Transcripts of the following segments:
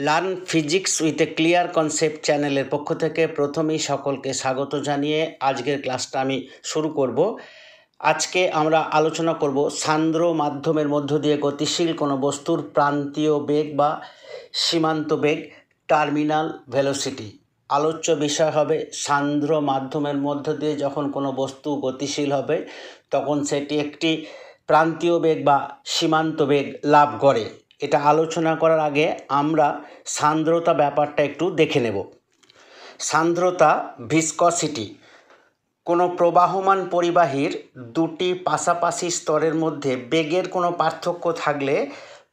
Learn physics with a clear concept চ্যানেলের পক্ষ থেকে প্রথমেই সকলকে স্বাগত জানিয়ে আজকের ক্লাসটা আমি শুরু করব। আজকে আমরা আলোচনা করব সান্দ্র মাধ্যমের মধ্য দিয়ে গতিশীল কোনো বস্তুর প্রান্তীয় বেগ বা সীমান্ত বেগ, টার্মিনাল ভেলোসিটি। আলোচ্য বিষয় হবে সান্দ্র মাধ্যমের মধ্য দিয়ে যখন কোনো বস্তু গতিশীল হবে তখন সেটি একটি প্রান্তীয় বেগ বা সীমান্ত বেগ লাভ করে। এটা আলোচনা করার আগে আমরা সান্দ্রতা ব্যাপারটা একটু দেখে নেব। সান্দ্রতা ভিসকসিটি। কোনো প্রবাহমান পরিবাহীর দুটি পাশাপাশি স্তরের মধ্যে বেগের কোনো পার্থক্য থাকলে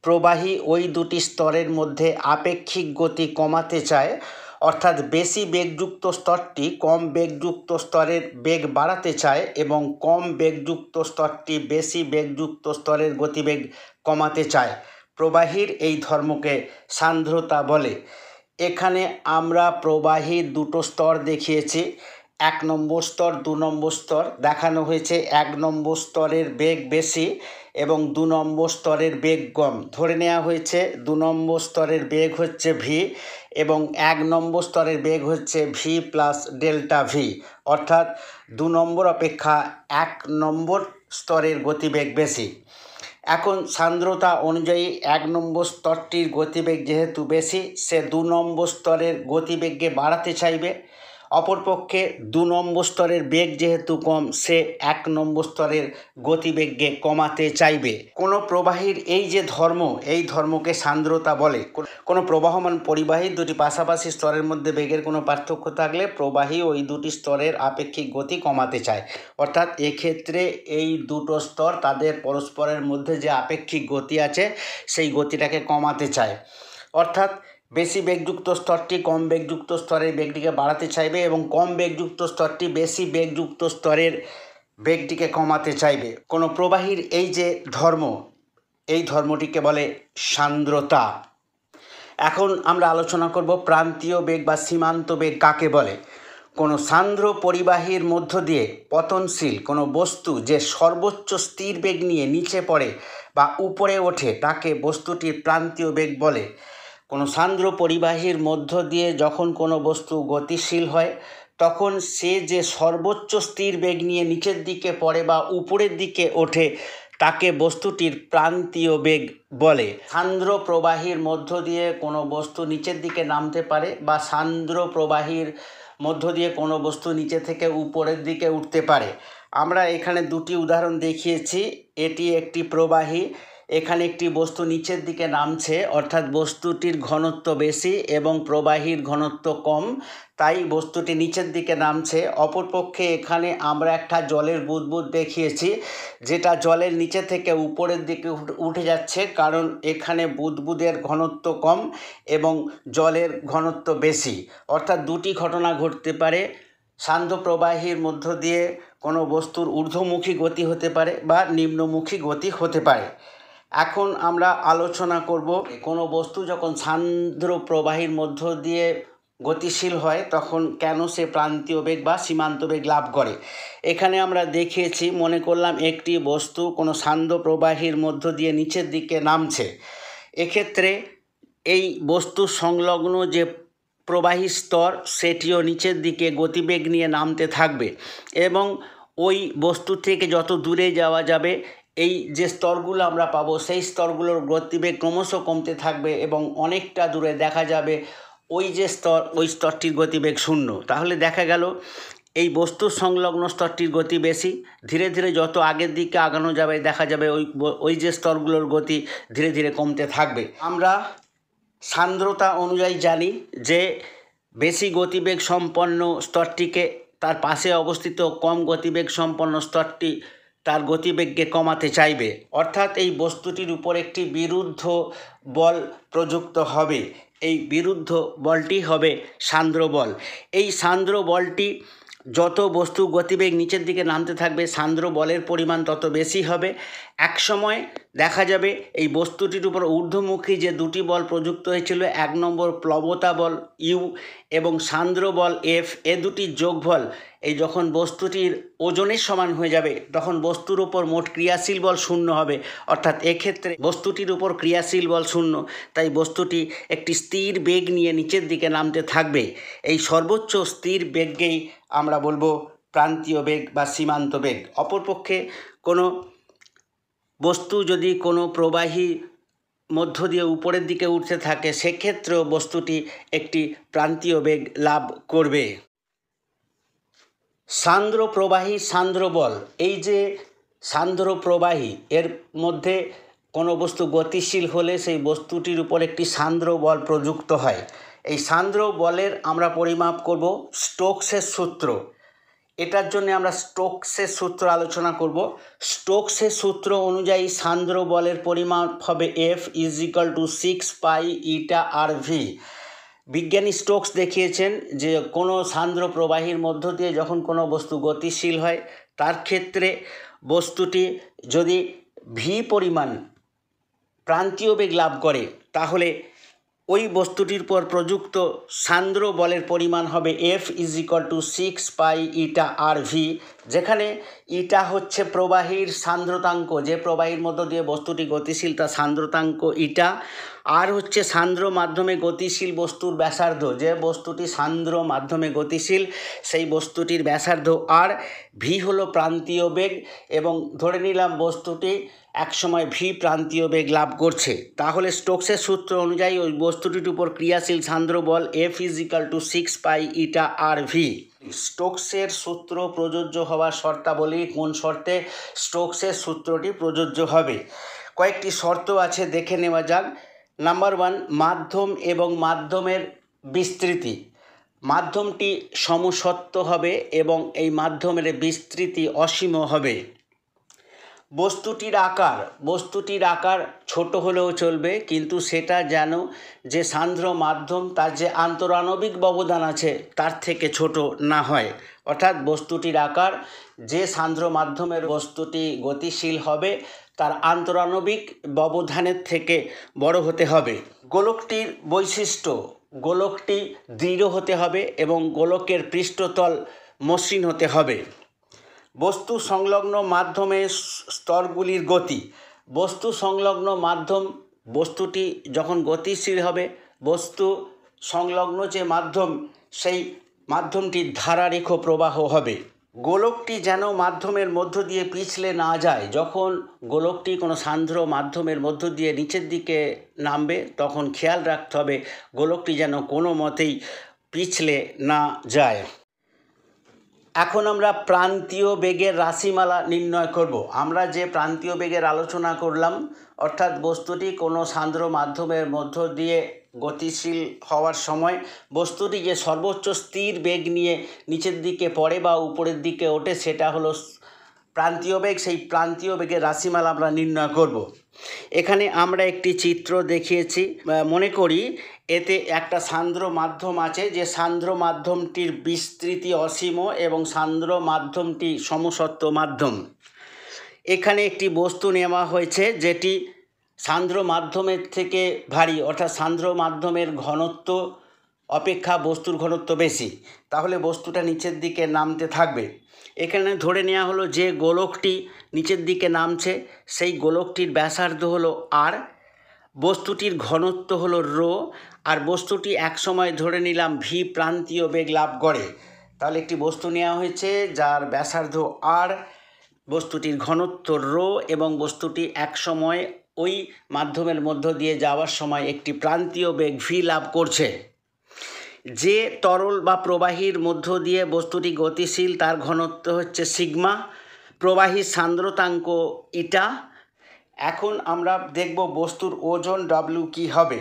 প্রবাহী ওই দুটি স্তরের মধ্যে আপেক্ষিক গতি কমাতে চায়, অর্থাৎ বেশি বেগযুক্ত স্তরটি কম বেগযুক্ত স্তরের বেগ বাড়াতে চায় এবং কম বেগযুক্ত স্তরটি বেশি বেগযুক্ত স্তরের গতিবেগ কমাতে চায়। প্রবাহীর এই ধর্মকে সান্দ্রতা বলে। এখানে আমরা প্রবাহীর দুটো স্তর দেখিয়েছি, 1 নম্বর স্তর, 2 নম্বর স্তর। দেখানো হয়েছে 1 নম্বর স্তরের বেগ বেশি এবং 2 নম্বর স্তরের বেগ কম। ধরে নেওয়া হয়েছে 2 নম্বর স্তরের বেগ হচ্ছে ভি এবং 1 নম্বর স্তরের বেগ হচ্ছে ভি প্লাস ডেল্টা ভি, অর্থাৎ 2 নম্বর অপেক্ষা 1 নম্বর স্তরের গতিবেগ বেশি। এখন সান্দ্রতা অনুযায়ী 1 নম্বর স্তরটির গতিবেগ যেহেতু বেশি, সে 2 নম্বর স্তরের গতিবেগকে বাড়াতে চাইবে। অপরপক্ষে 2 নম্বর স্তরের বেগ যেহেতু কম, সে 1 নম্বর স্তরের গতিবেগকে কমাতে চাইবে। কোনো প্রবাহীর এই যে ধর্ম, এই ধর্মকে সান্দ্রতা বলে। কোনো প্রবাহমান পরিবাহীর দুটি পাশাপাশি স্তরের মধ্যে বেগের কোনো পার্থক্য থাকলে প্রবাহী ওই দুটি স্তরের আপেক্ষিক গতি কমাতে চায়, অর্থাৎ এক্ষেত্রে এই দুটো স্তর তাদের পরস্পরের মধ্যে যে আপেক্ষিক গতি আছে সেই গতিটাকে কমাতে চায়। অর্থাৎ বেশি বেগযুক্ত স্তরটি কম বেগযুক্ত স্তরের বেগটিকে বাড়াতে চাইবে এবং কম বেগযুক্ত স্তরটি বেশি বেগযুক্ত স্তরের বেগটিকে কমাতে চাইবে। কোনো প্রবাহীর এই যে ধর্ম, এই ধর্মটিকে বলে সান্দ্রতা। এখন আমরা আলোচনা করব প্রান্তীয় বেগ বা সীমান্ত বেগ কাকে বলে। কোনো সান্দ্র পরিবাহীর মধ্য দিয়ে পতনশীল কোনো বস্তু যে সর্বোচ্চ স্থির বেগ নিয়ে নিচে পড়ে বা উপরে ওঠে তাকে বস্তুটির প্রান্তীয় বেগ বলে। কোনো সান্দ্র পরিবাহীর মধ্য দিয়ে যখন কোনো বস্তু গতিশীল হয় তখন সে যে সর্বোচ্চ স্থির বেগ নিয়ে নিচের দিকে পড়ে বা উপরের দিকে ওঠে তাকে বস্তুটির প্রান্তীয় বেগ বলে। সান্দ্র প্রবাহীর মধ্য দিয়ে কোনো বস্তু নিচের দিকে নামতে পারে বা সান্দ্র প্রবাহীর মধ্য দিয়ে কোনো বস্তু নিচে থেকে উপরের দিকে উঠতে পারে। আমরা এখানে দুটি উদাহরণ দেখিয়েছি। এটি একটি প্রবাহী, এখানে একটি বস্তু নিচের দিকে নামছে, অর্থাৎ বস্তুটির ঘনত্ব বেশি এবং প্রবাহীর ঘনত্ব কম, তাই বস্তুটি নিচের দিকে নামছে। অপরপক্ষে এখানে আমরা একটা জলের বুদবুদ দেখিয়েছি, যেটা জলের নিচে থেকে উপরের দিকে উঠে যাচ্ছে, কারণ এখানে বুদবুদের ঘনত্ব কম এবং জলের ঘনত্ব বেশি। অর্থাৎ দুটি ঘটনা ঘটতে পারে। শান্ত প্রবাহীর মধ্য দিয়ে কোনো বস্তুর ঊর্ধ্বমুখী গতি হতে পারে বা নিম্নমুখী গতি হতে পারে। এখন আমরা আলোচনা করব কোনো বস্তু যখন সান্দ্র প্রবাহীর মধ্য দিয়ে গতিশীল হয় তখন কেন সে প্রান্তীয় বেগ বা সীমান্ত বেগ লাভ করে। এখানে আমরা দেখিয়েছি, মনে করলাম একটি বস্তু কোনো সান্দ্র প্রবাহীর মধ্য দিয়ে নিচের দিকে নামছে। এক্ষেত্রে এই বস্তু সংলগ্ন যে প্রবাহী স্তর সেটিও নিচের দিকে গতিবেগ নিয়ে নামতে থাকবে এবং ওই বস্তু থেকে যত দূরে যাওয়া যাবে এই যে স্তরগুলো আমরা পাবো সেই স্তরগুলোর গতিবেগ ক্রমশ কমতে থাকবে এবং অনেকটা দূরে দেখা যাবে ওই যে স্তর, ওই স্তরটির গতিবেগ শূন্য। তাহলে দেখা গেল এই বস্তুর সংলগ্ন স্তরটির গতি বেশি। ধীরে ধীরে যত আগের দিকে আগানো যাবে দেখা যাবে ওই যে স্তরগুলোর গতি ধীরে ধীরে কমতে থাকবে। আমরা সান্দ্রতা অনুযায়ী জানি যে বেশি গতিবেগ সম্পন্ন স্তরটিকে তার পাশে অবস্থিত কম গতিবেগ সম্পন্ন স্তরটি তার গতিবেগকে কমাতে চাইবে, অর্থাৎ এই বস্তুটির উপর একটি বিরুদ্ধ বল প্রযুক্ত হবে। এই বিরুদ্ধ বলটি হবে সান্দ্র বল। এই সান্দ্র বলটি যত বস্তু গতিবেগ নিচের দিকে নামতে থাকবে সান্দ্র বলের পরিমাণ তত বেশি হবে। এক সময় দেখা যাবে এই বস্তুটির উপর ঊর্ধ্বমুখী যে দুটি বল প্রযুক্ত হয়েছিল, 1 নম্বর প্লবতা বল ইউ এবং সান্দ্র বল এফ, এ দুটি যোগফল এই যখন বস্তুটির ওজনের সমান হয়ে যাবে তখন বস্তুর উপর মোট ক্রিয়াশীল বল শূন্য হবে, অর্থাৎ এক্ষেত্রে বস্তুটির উপর ক্রিয়াশীল বল শূন্য, তাই বস্তুটি একটি স্থির বেগ নিয়ে নিচের দিকে নামতে থাকবে। এই সর্বোচ্চ স্থির বেগকেই আমরা বলবো প্রান্তীয় বেগ বা সীমান্ত বেগ। অপরপক্ষে কোনো বস্তু যদি কোনো প্রবাহী মধ্য দিয়ে উপরের দিকে উঠতে থাকে সেক্ষেত্রেও বস্তুটি একটি প্রান্তীয় বেগ লাভ করবে। সান্দ্র প্রবাহী সান্দ্র বল, এই যে সান্দ্র প্রবাহী এর মধ্যে কোনো বস্তু গতিশীল হলে সেই বস্তুটির উপর একটি সান্দ্র বল প্রযুক্ত হয়। এই সান্দ্র বলের আমরা পরিমাপ করব স্টোকসের সূত্র। এটার জন্য আমরা স্টোকসের সূত্র আলোচনা করব। স্টোকসের সূত্র অনুযায়ী সান্দ্র বলের পরিমাপ হবে F = 6 pi eta r V. বিজ্ঞানী স্টোকস দেখিয়েছেন যে কোনো সান্দ্র প্রবাহীর মধ্য দিয়ে যখন কোনো বস্তু গতিশীল হয় তার ক্ষেত্রে বস্তুটি যদি ভি পরিমাণ প্রান্তীয় বেগ লাভ করে তাহলে ওই বস্তুটির পর প্রযুক্ত সান্দ্র বলের পরিমাণ হবে F = 6 pi eta r V, যেখানে ইটা হচ্ছে প্রবাহীর সান্দ্রতাঙ্ক, যে প্রবাহীর মধ্য দিয়ে বস্তুটি গতিশীল তার সান্দ্রতাঙ্ক ইটা, আর হচ্ছে সান্দ্র মাধ্যমে গতিশীল বস্তুর ব্যাসার্ধ, যে বস্তুটি সান্দ্র মাধ্যমে গতিশীল সেই বস্তুটির ব্যাসার্ধ, আর ভি হলো প্রান্তীয় বেগ, এবং ধরে নিলাম বস্তুটি একসময় ভি প্রান্তীয় বেগ লাভ করছে, তাহলে স্টোকসের সূত্র অনুযায়ী ওই বস্তুটির উপর ক্রিয়াশীল সান্দ্র বল F = 6 pi eta r V. স্টোকসের সূত্র প্রযোজ্য হওয়ার শর্তাবলী, কোন শর্তে স্টোকসের সূত্রটি প্রযোজ্য হবে? কয়েকটি শর্ত আছে, দেখে নেওয়া যাক। নাম্বার 1, মাধ্যম এবং মাধ্যমের বিস্তৃতি। মাধ্যমটি সমসত্ব হবে এবং এই মাধ্যমের বিস্তৃতি অসীম হবে। বস্তুটির আকার ছোট হলেও চলবে, কিন্তু সেটা যেন যে সান্দ্র মাধ্যম তার যে আন্তরাণবিক ব্যবধান আছে তার থেকে ছোট না হয়, অর্থাৎ বস্তুটির আকার যে সান্দ্র মাধ্যমের বস্তুটি গতিশীল হবে তার আন্তরাণবিক ব্যবধানের থেকে বড় হতে হবে। গোলকটির বৈশিষ্ট্য, গোলকটি দৃঢ় হতে হবে এবং গোলকের পৃষ্ঠতল মসৃণ হতে হবে। বস্তু সংলগ্ন মাধ্যমের স্তরগুলির গতি। বস্তু সংলগ্ন মাধ্যম, বস্তুটি যখন গতিশীল হবে বস্তু সংলগ্ন যে মাধ্যম সেই মাধ্যমটির ধারারেখ প্রবাহ হবে। গোলকটি যেন মাধ্যমের মধ্য দিয়ে পিছলে না যায়। যখন গোলকটি কোনো সান্দ্র মাধ্যমের মধ্য দিয়ে নিচের দিকে নামবে তখন খেয়াল রাখতে হবে গোলকটি যেন কোনো মতেই পিছলে না যায়। এখন আমরা প্রান্তীয় বেগের রাশিমালা নির্ণয় করব। আমরা যে প্রান্তীয় বেগের আলোচনা করলাম, অর্থাৎ বস্তুটি কোনো সান্দ্র মাধ্যমের মধ্য দিয়ে গতিশীল হওয়ার সময় বস্তুটি যে সর্বোচ্চ স্থির বেগ নিয়ে নিচের দিকে পড়ে বা উপরের দিকে ওঠে সেটা হলো প্রান্তীয় বেগ। সেই প্রান্তীয় বেগের রাশিমালা আমরা নির্ণয় করব। এখানে আমরা একটি চিত্র দেখিয়েছি, মনে করি এতে একটা সান্দ্র মাধ্যম আছে, যে সান্দ্র মাধ্যমটির বিস্তৃতি অসীম এবং সান্দ্র মাধ্যমটি সমসত্ব মাধ্যম। এখানে একটি বস্তু নেওয়া হয়েছে যেটি সান্দ্র মাধ্যমের থেকে ভারী, অর্থাৎ সান্দ্র মাধ্যমের ঘনত্ব অপেক্ষা বস্তুর ঘনত্ব বেশি, তাহলে বস্তুটা নিচের দিকে নামতে থাকবে। এখানে ধরে নেওয়া হলো যে গোলকটি নিচের দিকে নামছে সেই গোলকটির ব্যাসার্ধ হলো আর, বস্তুটির ঘনত্ব হলো রো, আর বস্তুটি একসময় ধরে নিলাম ভি প্রান্তীয় বেগ লাভ করে। তাহলে একটি বস্তু নেওয়া হয়েছে যার ব্যাসার্ধ আর, বস্তুটির ঘনত্ব রো এবং বস্তুটি একসময় ওই মাধ্যমের মধ্য দিয়ে যাওয়ার সময় একটি প্রান্তীয় বেগ ভি লাভ করছে। যে তরল বা প্রবাহীর মধ্য দিয়ে বস্তুটি গতিশীল তার ঘনত্ব হচ্ছে সিগমা, প্রবাহীর সান্দ্রতাঙ্ক ইটা। এখন আমরা দেখব বস্তুর ওজন ডব্লিউ কী হবে।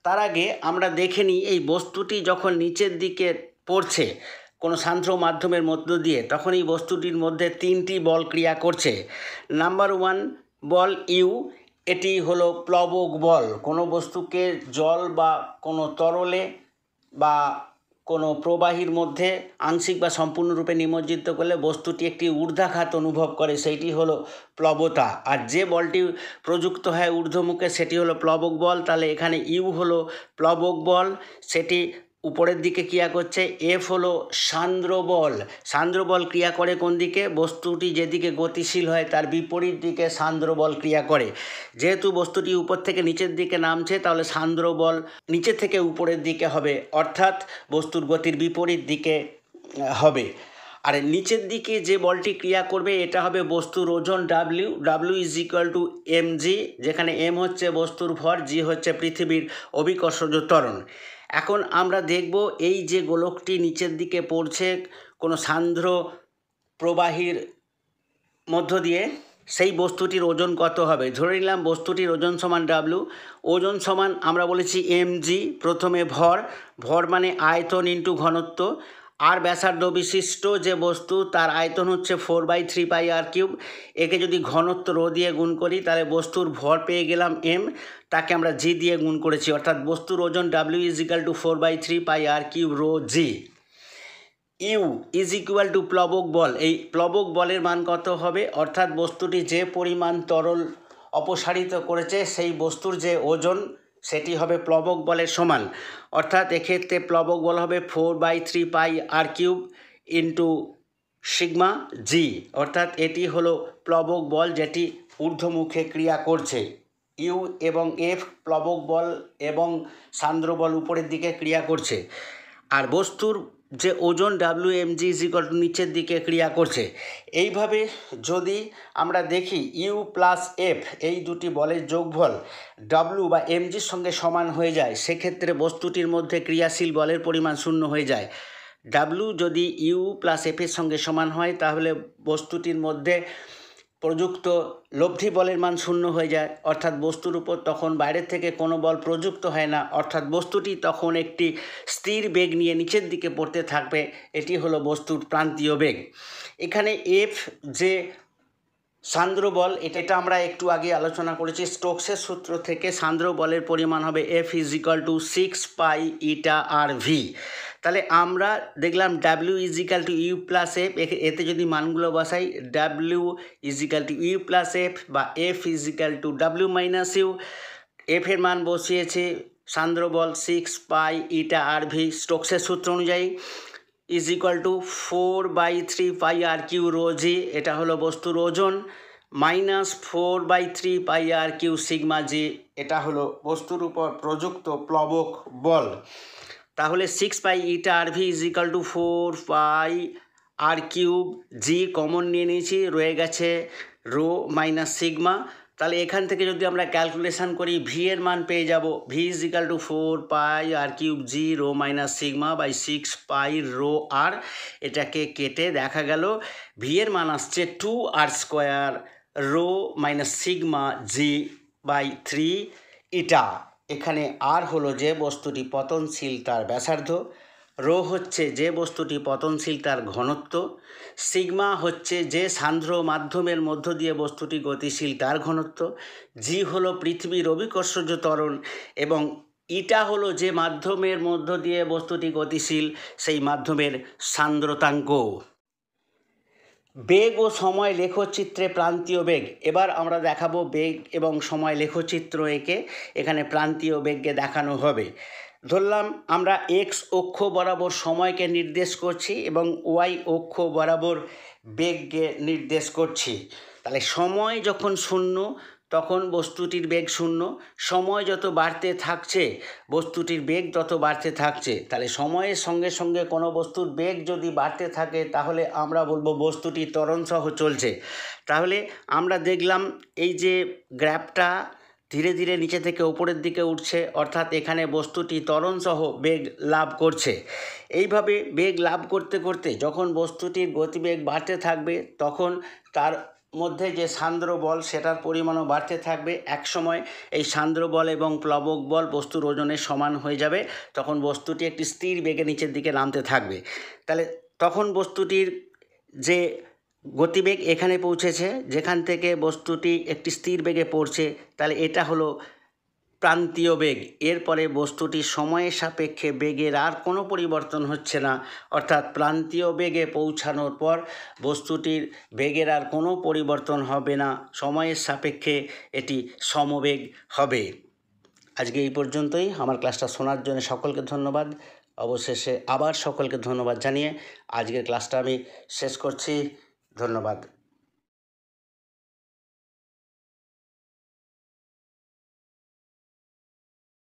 তার আগে আমরা দেখে নিই এই বস্তুটি যখন নিচের দিকে পড়ছে কোনো সান্দ্র মাধ্যমের মধ্য দিয়ে, তখন এই বস্তুটির মধ্যে 3টি বল ক্রিয়া করছে। নাম্বার 1 বল ইউ, এটি হলো প্লবক বল। কোনো বস্তুকে জল বা কোনো তরলে বা কোনো প্রবাহীর মধ্যে আংশিক বা সম্পূর্ণরূপে নিমজ্জিত করলে বস্তুটি একটি ঊর্ধ্বাঘাত অনুভব করে, সেইটি হলো প্লবতা। আর যে বলটি প্রযুক্ত হয় ঊর্ধ্বমুখে সেটি হলো প্লবক বল। তাহলে এখানে ইউ হলো প্লবক বল, সেটি উপরের দিকে ক্রিয়া করছে, এফ হলো সান্দ্র বল। সান্দ্র বল ক্রিয়া করে কোন দিকে? বস্তুটি যেদিকে গতিশীল হয় তার বিপরীত দিকে সান্দ্র বল ক্রিয়া করে। যেহেতু বস্তুটি উপর থেকে নিচের দিকে নামছে, তাহলে সান্দ্র বল নিচে থেকে উপরের দিকে হবে, অর্থাৎ বস্তুর গতির বিপরীত দিকে হবে। আর নিচের দিকে যে বলটি ক্রিয়া করবে এটা হবে বস্তুর ওজন W. W is equal to M G, যেখানে এম হচ্ছে বস্তুর ভর, জি হচ্ছে পৃথিবীর অভিকর্ষজ ত্বরণ। এখন আমরা দেখব এই যে গোলকটি নিচের দিকে পড়ছে কোনো সান্দ্র প্রবাহীর মধ্য দিয়ে, সেই বস্তুটির ওজন কত হবে। ধরে নিলাম বস্তুটির ওজন সমান ডাব্লিউ, ওজন সমান আমরা বলেছি এম জি। প্রথমে ভর, ভর মানে আয়তন ইন্টু ঘনত্ব, আর ব্যাসার্ধ বিশিষ্ট যে বস্তু তার আয়তন হচ্ছে 4/3 পাই আর কিউব। একে যদি ঘনত্ব রো দিয়ে গুণ করি তাহলে বস্তুর ভর পেয়ে গেলাম এম, তাকে আমরা জি দিয়ে গুণ করেছি, অর্থাৎ বস্তুর ওজন W is equal to 4/3 pi r cube rho g. U is equal to প্লবক বল। এই প্লবক বলের মান কত হবে? অর্থাৎ বস্তুটি যে পরিমাণ তরল অপসারিত করেছে সেই বস্তুর যে ওজন সেটি হবে প্লবক বলের সমান, অর্থাৎ এক্ষেত্রে প্লবক বল হবে 4/3 pi r cube into sigma জি, অর্থাৎ এটি হলো প্লবক বল যেটি ঊর্ধ্বমুখে ক্রিয়া করছে। ইউ এবং এফ প্লবক বল এবং সান্দ্র বল উপরের দিকে ক্রিয়া করছে, আর বস্তুর যে ওজন W M G is equal to নিচের দিকে ক্রিয়া করছে। এইভাবে যদি আমরা দেখি ইউ প্লাস এফ এই দুটি বলের যোগফল ডাব্লিউ বা এম জির সঙ্গে সমান হয়ে যায়, সেক্ষেত্রে বস্তুটির মধ্যে ক্রিয়াশীল বলের পরিমাণ শূন্য হয়ে যায়। ডাব্লিউ যদি ইউ প্লাস এফের সঙ্গে সমান হয় তাহলে বস্তুটির মধ্যে প্রযুক্ত লব্ধি বলের মান শূন্য হয়ে যায়, অর্থাৎ বস্তুর উপর তখন বাইরের থেকে কোনো বল প্রযুক্ত হয় না, অর্থাৎ বস্তুটি তখন একটি স্থির বেগ নিয়ে নিচের দিকে পড়তে থাকবে। এটি হলো বস্তুর প্রান্তীয় বেগ। এখানে এফ যে সান্দ্র বল, এটা আমরা একটু আগে আলোচনা করেছি। স্টোকসের সূত্র থেকে সান্দ্র বলের পরিমাণ হবে F is equal to 6 pi eta r v. তাহলে আমরা দেখলাম W is equal to U plus F, এতে যদি মানগুলো বসাই W is equal to U plus F বা F is equal to W minus U, এফের মান বসিয়েছে সান্দ্র বল 6 পাই ইটা আর ভি স্টোকসের সূত্র অনুযায়ী is equal to 4/3 pi r cube rho g, এটা হলো বস্তুর ওজন, minus 4/3 pi r cube sigma g, এটা হলো বস্তুর উপর প্রযুক্ত প্লবক বল। তাহলে 6 pi eta r v is equal to 4 pi r cube g common নিয়ে নিয়েছি, রয়ে গেছে রো মাইনাস সিগমা। তাহলে এখান থেকে যদি আমরা ক্যালকুলেশান করি ভি এর মান পেয়ে যাব v is equal to 4 pi r cube g rho minus sigma by 6 pi rho r. এটাকে কেটে দেখা গেল ভি এর মান আসছে 2 r square rho minus sigma g by 3 eta. এখানে আর হলো যে বস্তুটি পতনশীল তার ব্যাসার্ধ, রো হচ্ছে যে বস্তুটি পতনশীল তার ঘনত্ব, সিগমা হচ্ছে যে সান্দ্র মাধ্যমের মধ্য দিয়ে বস্তুটি গতিশীল তার ঘনত্ব, জি হলো পৃথিবীর অভিকর্ষজ ত্বরণ এবং ইটা হলো যে মাধ্যমের মধ্য দিয়ে বস্তুটি গতিশীল সেই মাধ্যমের সান্দ্রতাঙ্ক। বেগ ও সময় লেখচিত্রে প্রান্তীয় বেগ। এবার আমরা দেখাবো বেগ এবং সময় লেখচিত্র এঁকে এখানে প্রান্তীয় বেগকে দেখানো হবে। ধরলাম আমরা এক্স অক্ষ বরাবর সময়কে নির্দেশ করছি এবং ওয়াই অক্ষ বরাবর বেগকে নির্দেশ করছি। তাহলে সময় যখন শূন্য তখন বস্তুটির বেগ শূন্য, সময় যত বাড়তে থাকছে বস্তুটির বেগ তত বাড়তে থাকছে। তাহলে সময়ের সঙ্গে সঙ্গে কোনো বস্তুর বেগ যদি বাড়তে থাকে তাহলে আমরা বলবো বস্তুটি ত্বরণসহ চলছে। তাহলে আমরা দেখলাম এই যে গ্রাফটা ধীরে ধীরে নিচে থেকে উপরের দিকে উঠছে, অর্থাৎ এখানে বস্তুটি ত্বরণসহ বেগ লাভ করছে। এইভাবে বেগ লাভ করতে করতে যখন বস্তুটির গতিবেগ বাড়তে থাকবে তখন তার মধ্যে যে সান্দ্র বল সেটার পরিমাণও বাড়তে থাকবে। একসময় এই সান্দ্র বল এবং প্লবক বল বস্তুর ওজনের সমান হয়ে যাবে, তখন বস্তুটি একটি স্থির বেগে নিচের দিকে নামতে থাকবে। তাহলে তখন বস্তুটির যে গতিবেগ এখানে পৌঁছেছে, যেখান থেকে বস্তুটি একটি স্থির বেগে পড়ছে, তাহলে এটা হলো প্রান্তীয় বেগ। এরপরে বস্তুটি সময়ের সাপেক্ষে বেগের আর কোনো পরিবর্তন হচ্ছে না, অর্থাৎ প্রান্তীয় বেগে পৌঁছানোর পর বস্তুটির বেগের আর কোনো পরিবর্তন হবে না, সময়ের সাপেক্ষে এটি সমবেগ হবে। আজকে এই পর্যন্তই। আমার ক্লাসটা শোনার জন্য সকলকে ধন্যবাদ। অবশেষে আবার সকলকে ধন্যবাদ জানিয়ে আজকের ক্লাসটা আমি শেষ করছি। ধন্যবাদ।